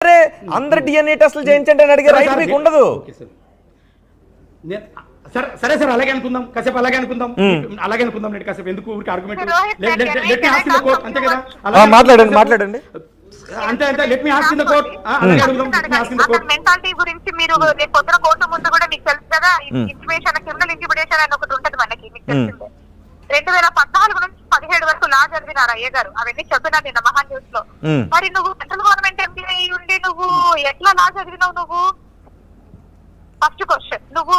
అందరు డిఎన్ఏ టెస్టులు చేయించండి అని అడిగే రైట్ మీకు ఉండదు. సరే సార్ అలాగే అనుకుందాం, కాసేపు అలాగే అనుకుందాం, నేను కాసేపు ఎందుకు ఊరికి ఆర్గ్యుమెంట్ అంతే కదా. మాట్లాడండి అంతే let me ask in the court. అలాగే అడుగుదాం, let me ask in the court. Mentality గురించి మీరు రేపు పొద్దున కోర్టు ముందు కూడా మీకు తెలుసు కదా, ఇంటిమేషన్ క్రిమినల్ ఇంటిమిడేషన్ అని ఒకటి ఉంటది మనకి, మీకు తెలిసిందే. 2014 నుంచి 17 వరకు లా చదివినారు అయ్య గారు, అవన్నీ చెప్పినా నిన్న మహా న్యూస్ లో. మరి నువ్వు సెంట్రల్ గవర్నమెంట్ ఎంపీ అయి ఉండి నువ్వు ఎట్లా లా చదివినావు? నువ్వు ఫస్ట్ క్వశ్చన్, నువ్వు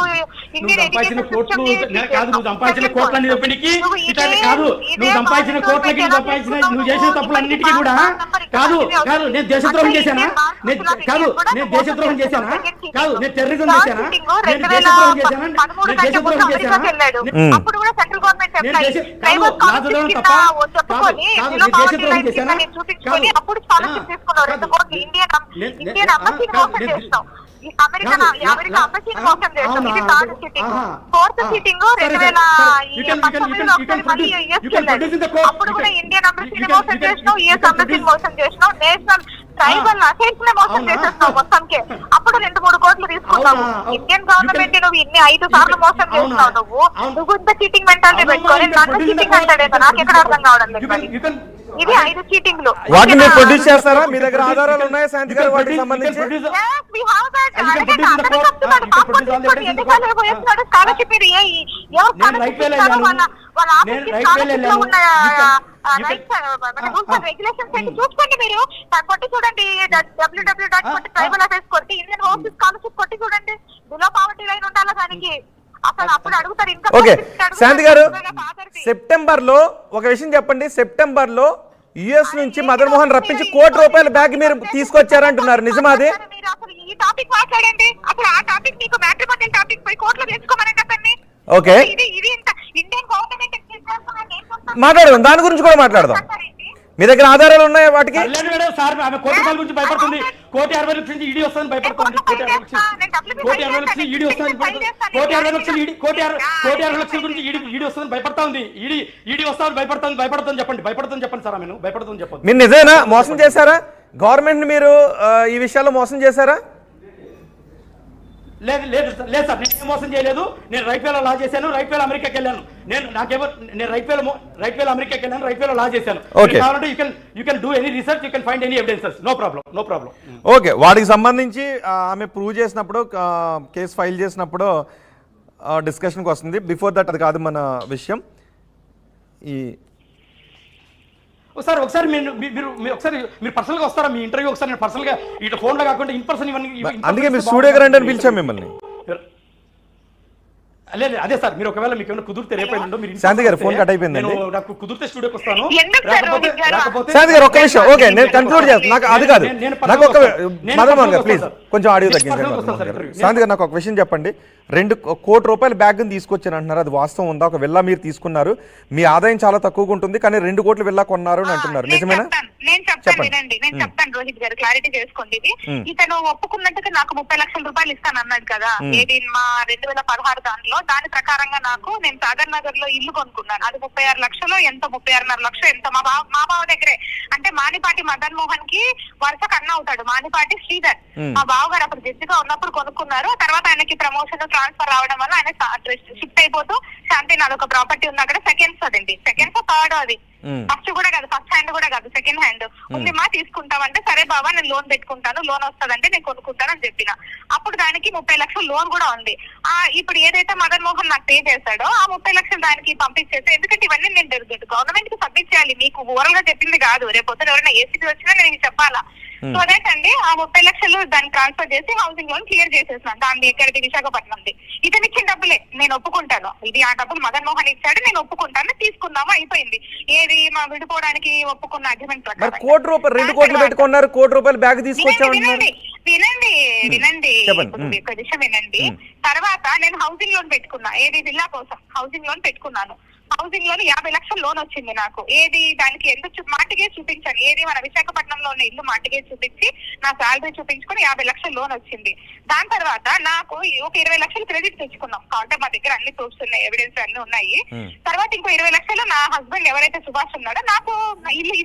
ఇండియన్ ఎడ్యుకేషన్ సిస్టమ్ నువ్వు సంపాదించిన కోట్లన్నీ చెప్పడానికి కాదు, నువ్వు సంపాదించిన కోట్లకి నువ్వు చేసిన తప్పులన్నిటికీ కూడా కాదు. నేను దేశద్రోహం చేశానా? నేను దేశద్రోహం చేశానా? నేను టెర్రరిజం చేశానా? నేను దేశద్రోహం చేశానా? అప్పుడు కూడా సెంట్రల్ గవర్నమెంట్ చూపించుకొని అప్పుడు స్కాలర్షిప్ తీసుకున్నారు 2 కోట్లు. ఇండియన్ అంబసీని మోసం చేస్తావు, అమెరికా అంబసీని మోసం చేస్తాం. ఇది థర్డ్ సిట్టింగ్. ఫోర్త్ సిట్టింగ్ 2019 మళ్ళీ యుఎస్ వెళ్ళాడు, అప్పుడు కూడా ఇండియన్ అంబసీని మోసం చేసినావు, యుఎస్ అంబసీని మోసం చేసినావు, నేషనల్ ట్రైబల్ అఫైర్స్ నే మోసం చేసేస్తావు మొత్తంకే. అప్పుడు 2-3 కోట్లు తీసుకున్నావు. ఇండియన్ గవర్నమెంట్ నువ్వు ఇన్ని 5 సార్లు మోసం చేస్తున్నావు. నువ్వు ఇంత చీటింగ్ మెంటాలిటీ పెట్టుకొని నన్ను చీటింగ్ అంటాడేమో నాకు ఎక్కడ అర్థం కావడం లేదు. ఇది 5 చీటింగ్లు. వాటిని మీరు ప్రొడ్యూస్ చేస్తారా? మీ దగ్గర ఆధారాలు ఉన్నాయా శాంతి గారు వాటికి సంబంధించి? చూసుకోండి మీరు, కొట్టి చూడండి, www.tribal affairs కొట్టి ఇండియన్ ఓవర్సీస్ స్కాలర్షిప్ కొట్టి చూడండి. బిలో పావర్టీ లైన్ ఉండాలా దానికి. అసలు అప్పుడు అడుగుతారు ఇంకా. ఓకే శాంతి గారు, సెప్టెంబర్ లో ఒక విషయం చెప్పండి. సెప్టెంబర్ లో యుఎస్ నుంచి మదన్ మోహన్ రప్పించి ₹1 కోటి బ్యాగ్ మీరు తీసుకొచ్చారంటున్నారు, నిజమాది? మీరు అసలు ఈ టాపిక్ మాట్లాడండి. అసలు ఆ టాపిక్ మీకు మ్యాట్రిమోనియల్ టాపిక్ పై కోర్టులో తెచ్చుకోమని చెప్పండి. ఓకే ఇది ఇండియన్ గవర్నమెంట్ మాట్లాడదాం, దాని గురించి కూడా మాట్లాడదాం. మీ దగ్గర ఆధారాలు ఉన్నాయా వాటికి? సార్ ఆమె ₹1 గురించి భయపడుతుంది. ₹1.60 నుంచి ఈడీ వస్తుందని భయపడుతుంది. ₹1.60 ఈడీ వస్తుంది. ₹1.60 గురించి ఈడీ వస్తుందని భయపడతా ఉంది. ఈడీ వస్తామని భయపడుతుంది చెప్పండి సార్. ఆమెను భయపడుతుంది చెప్పండి. మీరు నిజమేనా మోసం చేశారా? గవర్నమెంట్ మీరు ఈ విషయాల్లో మోసం చేశారా? లేదు సార్, నేను మోసం చేయలేదు. నేను రైట్ వేలో లా చేశాను, రైట్ వేలో అమెరికాకి వెళ్ళాను. నేను రైట్ వేలో అమెరికాకి వెళ్ళాను, రైట్ వేలో లా చేశాను. కావాలంటే you can do any research, you can find any evidences. No problem. Okay, వాటికి సంబంధించి ఆమె ప్రూవ్ చేసినప్పుడు, కేసు ఫైల్ చేసినప్పుడు డిస్కషన్కి వస్తుంది. బిఫోర్ దట్ అది కాదు మన విషయం. ఒకసారి మీరు పర్సనల్గా వస్తారా? మీ ఇంటర్వ్యూ ఒకసారి నేను పర్సనల్గా ఇట్లా ఫోన్లో కాకుండా ఇన్ పర్సన్ ఇవన్నీ. అందుకే మీరు స్టూడియోకి రండి అని పిలిచాం మిమ్మల్ని. లేదు అదే సార్, మీరు ఒకవేళ మీకు ఏమైనా కుదిరితే రేపు మీరు శాంతి గారు ఫోన్ కట్ అయిపోయింది. నాకు కుదిరితే స్టూడియోకి వస్తాను. శాంతి గారు ఒక్క విషయం, ఓకే నేను కన్క్లూడ్ చేస్తాను. నాకు అది కాదు, నాకు ఒక మదన్ మోహన్ గారు ప్లీజ్ కొంచెం ఆడియో తగ్గించండి. శాంతి గారు నాకు ఒక విషయం చెప్పండి. ₹2 కోటి బ్యాగ్ తీసుకొచ్చాను అంటున్నారు, అది వాస్తవం ఉందా? ఒక విల్లా మీరు తీసుకున్నారు, మీ ఆదాయం చాలా తక్కువగా ఉంటుంది, కానీ 2 కోట్ల విల్లా కొన్నారు అని అంటున్నారు, నిజమేనా? నేను చెప్తాను రోహిత్ గారు, క్లారిటీ చేసుకోండి. ఇది ఇతను ఒప్పుకున్నట్టుగా నాకు 30 లక్షల రూపాయలు ఇస్తాను అన్నాడు కదా, ఏది మా 2016 దానిలో. దాని ప్రకారంగా నేను సాగర్ నగర్ లో ఇల్లు కొనుక్కున్నాను. అది 36 లక్షలు ఎంతో, 36.5 లక్షలు ఎంతో మా బావ దగ్గరే. అంటే మానిపాటి మదన్ మోహన్ కి వరుస కన్నా అవుతాడు మానిపాటి శ్రీధర్. మా బావ గారు అప్పుడు జడ్జిగా ఉన్నప్పుడు కొనుక్కున్నారు. తర్వాత ఆయనకి ప్రమోషన్ ట్రాన్స్ఫర్ రావడం వల్ల ఆయన షిఫ్ట్ అయిపోతూ శాంతి నాది ఒక ప్రాపర్టీ ఉంది అక్కడ, సెకండ్స్ అదండి, సెకండ్స్ థర్డ్ అది, ఫస్ట్ కూడా కాదు, ఫస్ట్ హ్యాండ్ కూడా కాదు, సెకండ్ హ్యాండ్ ఉంది. మా తీసుకుంటామంటే సరే బాబా నేను లోన్ పెట్టుకుంటాను, లోన్ వస్తుందంటే నేను కొనుక్కుంటాను అని చెప్పిన. అప్పుడు దానికి 30 లక్షలు లోన్ కూడా ఉంది. ఇప్పుడు ఏదైతే మదన్ మోహన్ నాకు పే చేశాడో ఆ 30 లక్షలు దానికి పంపించేస్తే, ఎందుకంటే ఇవన్నీ నేను గవర్నమెంట్ కి సబ్మిట్ చేయాలి, మీకు ఓవరాల్ గా చెప్పింది కాదు. రేపు పొద్దున ఎవరైనా ఏసీకి వచ్చినా నేను చెప్పాలా. సో అదేంటండి ఆ 30 లక్షలు దాన్ని ట్రాన్స్ఫర్ చేసి హౌసింగ్ లోన్ క్లియర్ చేసేస్తున్నాను. దాన్ని ఎక్కడికి విశాఖపట్నంది. ఇతను ఇచ్చిన డబ్బులే నేను ఒప్పుకుంటాను, ఇది ఆ డబ్బులు మదన్ మోహన్ ఇచ్చాడు, నేను ఒప్పుకుంటాను, తీసుకుందామా అయిపోయింది. ఏది మా విడిపోవడానికి ఒప్పుకున్న అగ్రిమెంట్ ప్రకారం ₹2 కోట్లు పెట్టుకున్నారు, ₹1 బ్యాగ్ తీసుకొచ్చారు. వినండి ఒక విషయం వినండి. తర్వాత నేను హౌసింగ్ లోన్ పెట్టుకున్నా, ఏది విల్లా కోసం హౌసింగ్ లోన్ పెట్టుకున్నాను. హౌసింగ్ లోన్ 50 లక్షల లోన్ వచ్చింది నాకు. ఏది దానికి ఎందుకు మార్టిగేజ్ చూపించాను, ఏది మన విశాఖపట్నంలో ఉన్న ఇల్లు మార్టిగేజ్ చూపించి నా శాలరీ చూపించుకుని 50 లక్షల లోన్ వచ్చింది. దాని తర్వాత నాకు ఒక 20 లక్షలు క్రెడిట్ తెచ్చుకున్నాం. కాబట్టి మా దగ్గర అన్ని ప్రూఫ్స్ ఉన్నాయి, ఎవిడెన్స్ అన్ని ఉన్నాయి. తర్వాత ఇంకో 20 లక్షలు నా హస్బెండ్ ఎవరైతే సుభాష్ ఉన్నాడో నాకు ఇల్లు